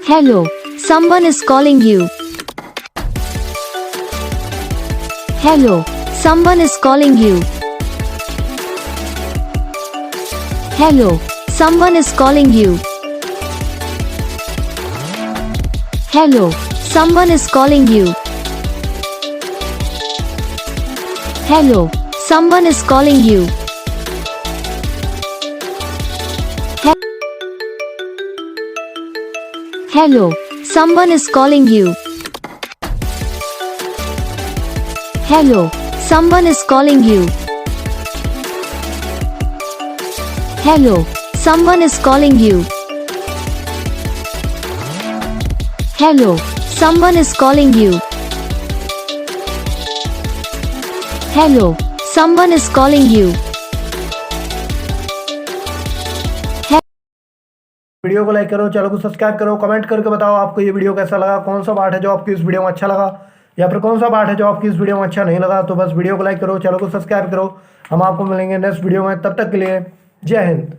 Hello, someone is calling you. Hello, someone is calling you. Hello, someone is calling you. Hello, someone is calling you. Hello, someone is calling you. Hello, someone is calling you. Hello, someone is calling you. Hello, someone is calling you. Hello, someone is calling you. Hello, someone is calling you. Video को like करो, channel को subscribe करो, comment करके बताओ आपको ये video कैसा लगा, कौन सा पार्ट है जो आपकी इस वीडियो में अच्छा लगा या फिर कौन सा पार्ट है जो आपकी इस वीडियो में अच्छा नहीं लगा। तो बस वीडियो को लाइक करो, चैनल को सब्सक्राइब करो। हम आपको मिलेंगे नेक्स्ट वीडियो में, तब तक के लिए जय हिंद।